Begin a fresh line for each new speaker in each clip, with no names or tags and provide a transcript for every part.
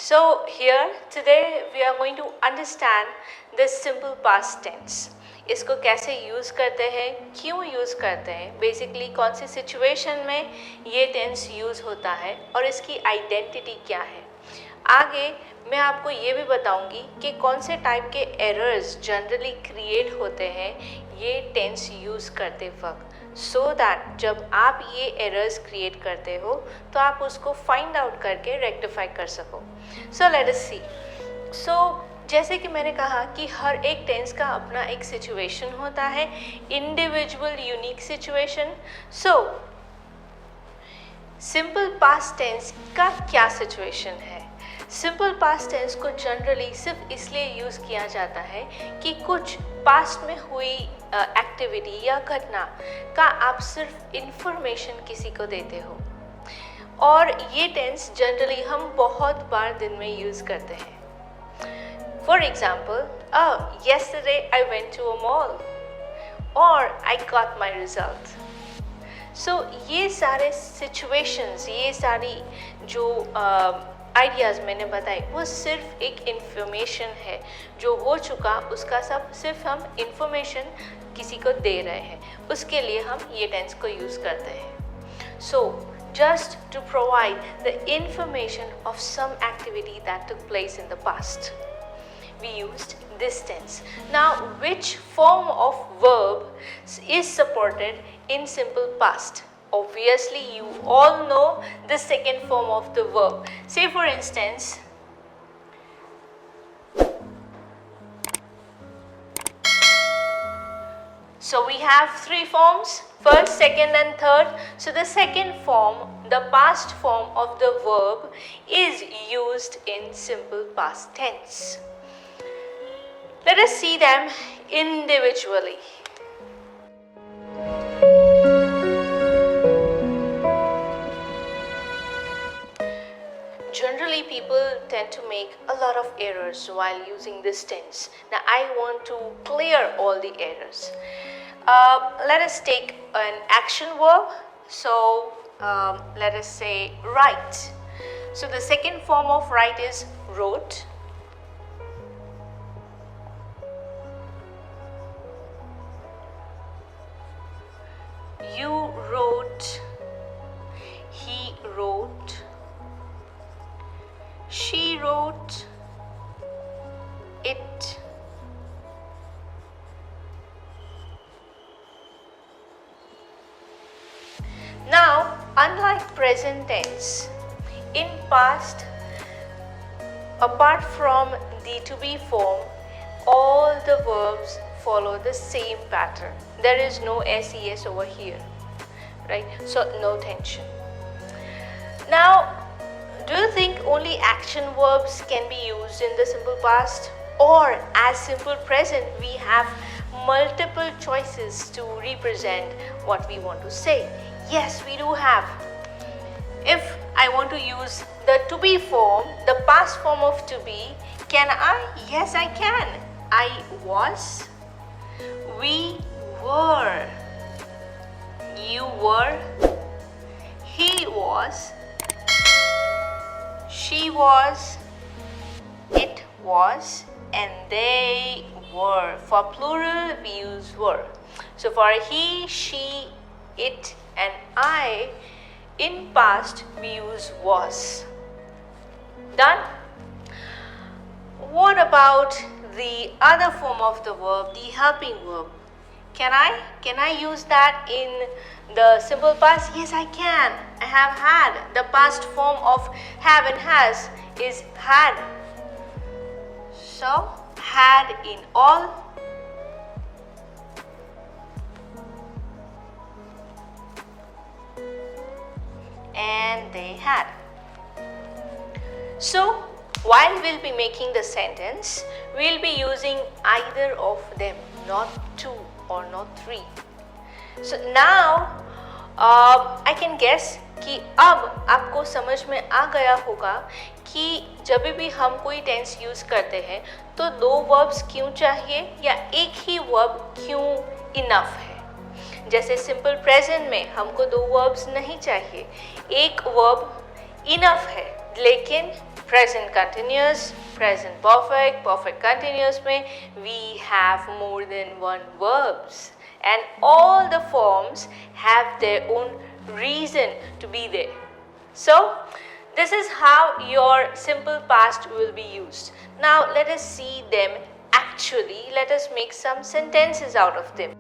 So here today we are going to understand this simple past tense. इसको कैसे use करते हैं, क्यों यूज़ करते हैं, बेसिकली कौन सी सिचुएशन में ये टेंस यूज़ होता है और इसकी आइडेंटिटी क्या है. आगे मैं आपको ये भी बताऊंगी कि कौन से टाइप के एरर्स जनरली क्रिएट होते हैं ये टेंस यूज़ करते वक्त, सो दैट जब आप ये एरर्स क्रिएट करते हो तो आप उसको फाइंड आउट करके रेक्टिफाई कर सको. सो लेट अस सी. सो जैसे कि मैंने कहा कि हर एक टेंस का अपना एक सिचुएशन होता है, individual unique situation. So simple past tense का क्या सिचुएशन है. सिंपल पास्ट टेंस को जनरली सिर्फ इसलिए यूज़ किया जाता है कि कुछ पास्ट में हुई एक्टिविटी या घटना का आप सिर्फ इंफॉर्मेशन किसी को देते हो, और ये टेंस जनरली हम बहुत बार दिन में यूज़ करते हैं. For example, yesterday I went to a mall or I got my result. सो ये सारे सिचुएशंस, ये सारी जो आइडियाज़ मैंने बताए वो सिर्फ एक इन्फॉर्मेशन है जो हो चुका, उसका सब सिर्फ हम इन्फॉर्मेशन किसी को दे रहे हैं, उसके लिए हम ये टेंस को यूज़ करते हैं. सो just to provide the information of some activity that took place in the past, we used this tense. Now, which form of verb is supported in simple past? Obviously, you all know the second form of the verb. Say for instance, so we have three forms: first, second and third. So the second form, the past form of the verb, is used in simple past tense. Let us see them individually. Generally, people tend to make a lot of errors while using this tense. Now, I want to clear all the errors. Let us take an action verb. So, let us say write. So, the second form of write is wrote. You wrote. He wrote. She wrote. It. Now, unlike present tense, in past, apart from the to be form, all the verbs follow the same pattern. There is no SES over here, right? So, no tension. Now, do you think only action verbs can be used in the simple past? Or as simple present, we have multiple choices to represent what we want to say? Yes, we do have. If I want to use the to be form, the past form of to be, can I? Yes, I can. I was. We were. You were. He was. She was. It was. And they were. For plural, we use were. So for he, she, it, and I, in past we use was. Done? What about the other form of the verb, the helping verb? Can I use that in the simple past? Yes, I can. I have had. The past form of have and has is had. So, had in all. And they had. So, while we'll be making the sentence, we'll be using either of them, not two or not three. So now, I can guess कि अब आपको समझ में आ गया होगा कि जब भी हम कोई टेंस यूज़ करते हैं तो दो वर्ब्स क्यों चाहिए या एक ही वर्ब क्यों इनफ है. जैसे सिंपल प्रेजेंट में हमको दो वर्ब्स नहीं चाहिए, एक वर्ब इनफ है. लेकिन present continuous, present perfect, perfect continuous में we have more than one verbs and all the forms have their own reason to be there. So this is how your simple past will be used. Now let us see them actually. Let us make some sentences out of them.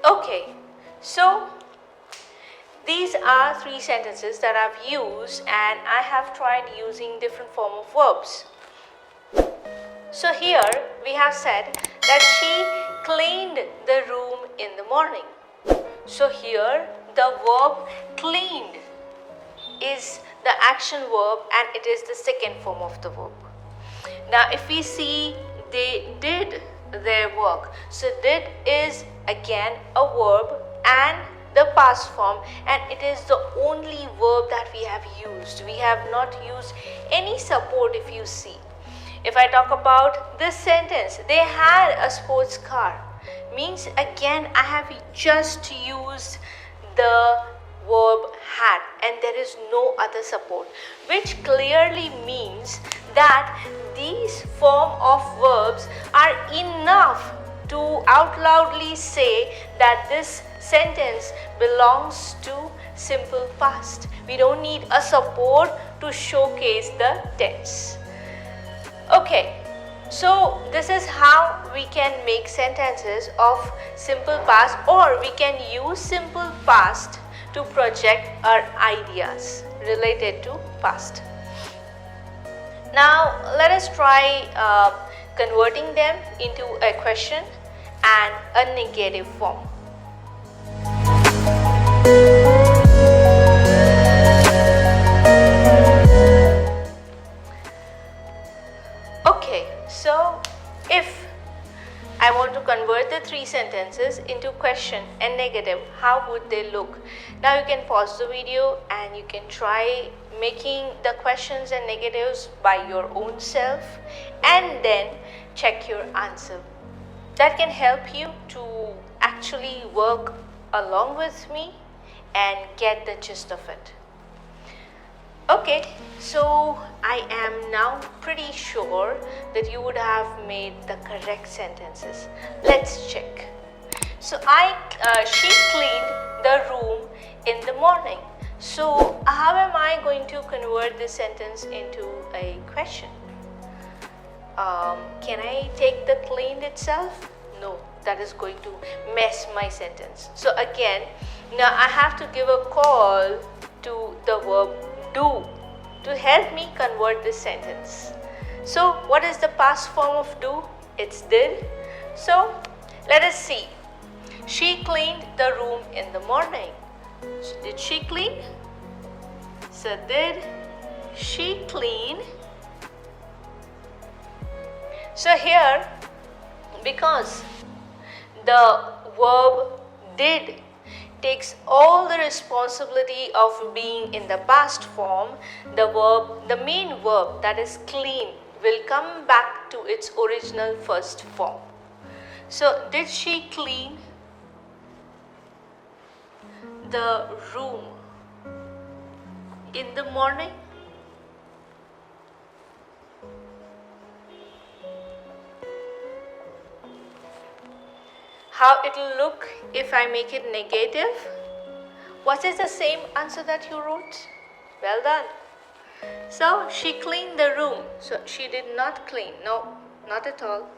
Okay, so these are 3 sentences that I've used, and I have tried using different form of verbs. So here we have said that she cleaned the room in the morning. So here the verb cleaned is the action verb and it is the second form of the verb. Now if we see, they did their work. So did is again a verb and the past form, and it is the only verb that we have used. We have not used any support. If you see, if I talk about this sentence, they had a sports car, means again I have just used the verb had and there is no other support, which clearly means that these form of verbs are enough to out loudly say that this sentence belongs to simple past. We don't need a support to showcase the tense. Okay, so this is how we can make sentences of simple past, or we can use simple past to project our ideas related to past. Now let us try converting them into a question and a negative form. Okay, so if I want to convert the 3 sentences into question and negative, how would they look? Now you can pause the video and you can try making the questions and negatives by your own self and then check your answer. That can help you to actually work along with me and get the gist of it. Okay, so I am now pretty sure that you would have made the correct sentences. Let's check. So she cleaned the room in the morning. So how am I going to convert this sentence into a question? Can I take the cleaned itself? No, that is going to mess my sentence. So again, now I have to give a call to the verb do to help me convert this sentence. So what is the past form of do? It's did. So let us see. She cleaned the room in the morning. Did she clean? So did she clean? So here, because the verb did takes all the responsibility of being in the past form, the main verb, that is clean, will come back to its original first form. So did she clean the room in the morning? How it will look if I make it negative? What is the same answer that you wrote? Well done. So she cleaned the room. So she did not clean. No, not at all.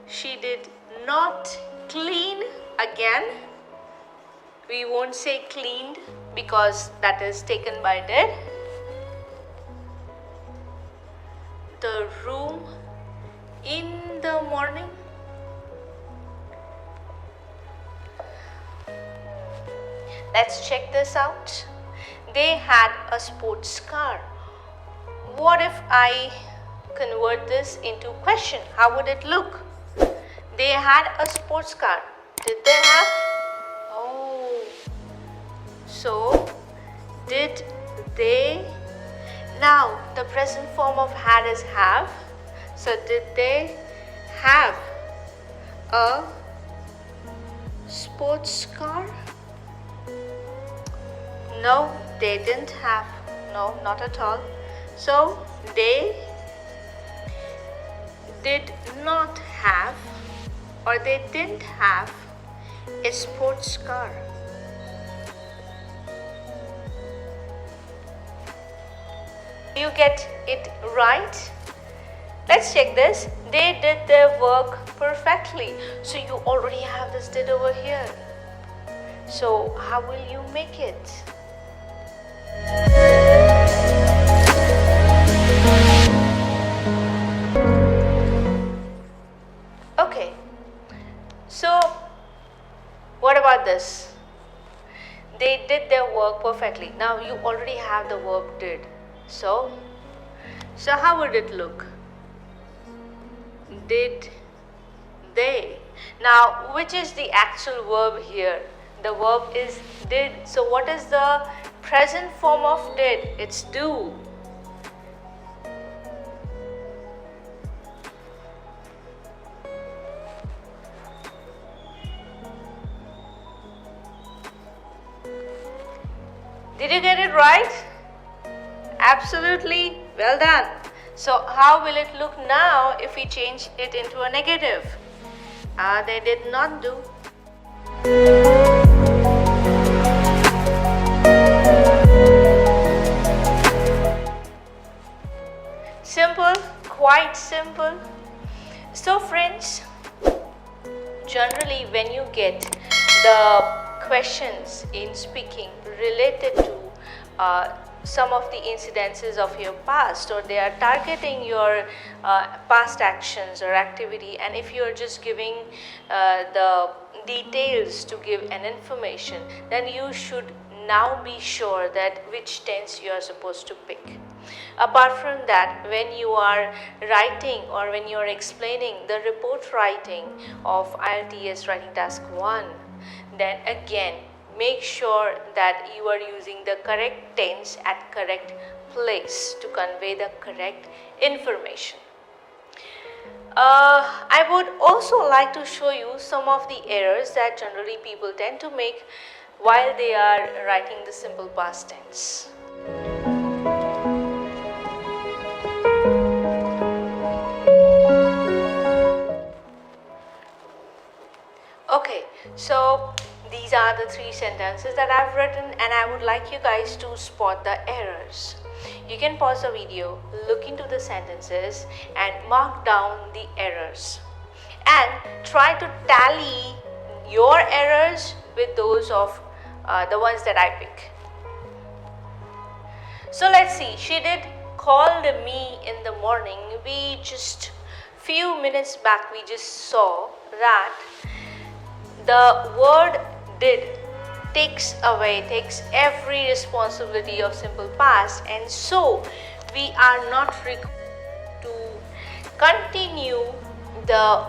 She did not clean. Again, we won't say cleaned because that is taken by did. The room in the morning. Let's check this out. They had a sports car. What if I convert this into question? How would it look? They had a sports car. Did they have? Oh. So, did they? Now, the present form of had is have. So, did they have a sports car? No, they didn't have. No, not at all. So they did not have, or they didn't have a sports car. You get it right? Let's check this. They did their work perfectly. So you already have this did over here. So how will you make it? Okay. So what about this? They did their work perfectly. Now you already have the verb did. So how would it look? Did they? Now, which is the actual verb here? The verb is did. So what is the present form of did? It's do. Did you get it right? Absolutely. Well done. So how will it look now if we change it into a negative? They did not do. Simple, quite simple. So friends, generally when you get the questions in speaking related to some of the incidences of your past, or they are targeting your past actions or activity, and if you are just giving the details to give an information, then you should now be sure that which tense you are supposed to pick. Apart from that, when you are writing or when you are explaining the report writing of IELTS writing task 1, then again make sure that you are using the correct tense at correct place to convey the correct information. I would also like to show you some of the errors that generally people tend to make while they are writing the simple past tense. Okay, so these are the 3 sentences that I've written, and I would like you guys to spot the errors. You can pause the video, look into the sentences and mark down the errors, and try to tally your errors with those of the ones that I pick. So let's see. She did called me in the morning. We just few minutes back we just saw that the word did takes every responsibility of simple past, and so we are not required to continue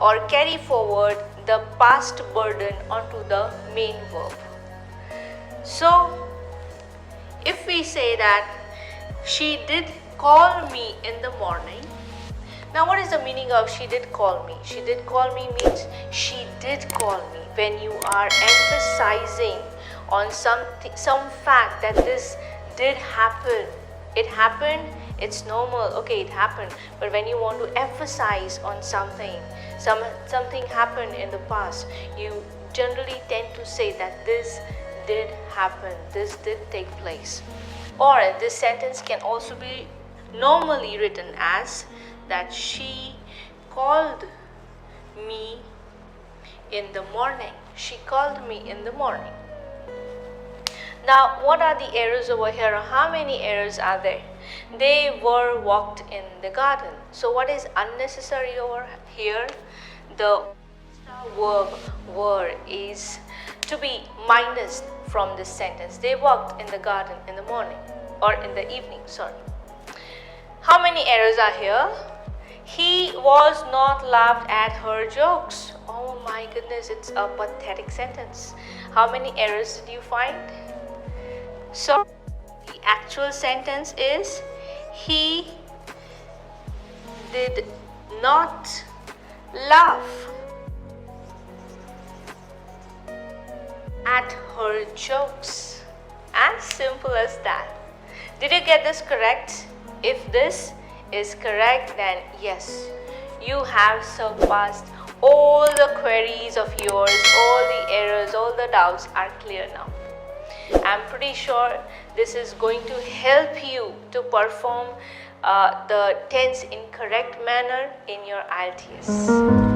or carry forward the past burden onto the main verb. So if we say that she did call me in the morning, now what is the meaning of she did call me? She did call me means she did call me. When you are emphasizing on some fact that this did happen, it happened, it's normal, okay, it happened. But when you want to emphasize on something happened in the past, you generally tend to say that this did happen, this did take place. Or this sentence can also be normally written as that she called me in the morning. She called me in the morning. Now, what are the errors over here? How many errors are there? They were walked in the garden. So what is unnecessary over here? The verb were is to be minus from this sentence. They walked in the garden in the morning, or in the evening, sorry. How many errors are here? He was not laughed at her jokes. Oh my goodness, it's a pathetic sentence. How many errors did you find? So the actual sentence is he did not laugh at her jokes. As simple as that. Did you get this correct? If this is correct, then yes, you have surpassed all the queries of yours, all the errors, all the doubts are clear now. I'm pretty sure this is going to help you to perform the tense in correct manner in your IELTS.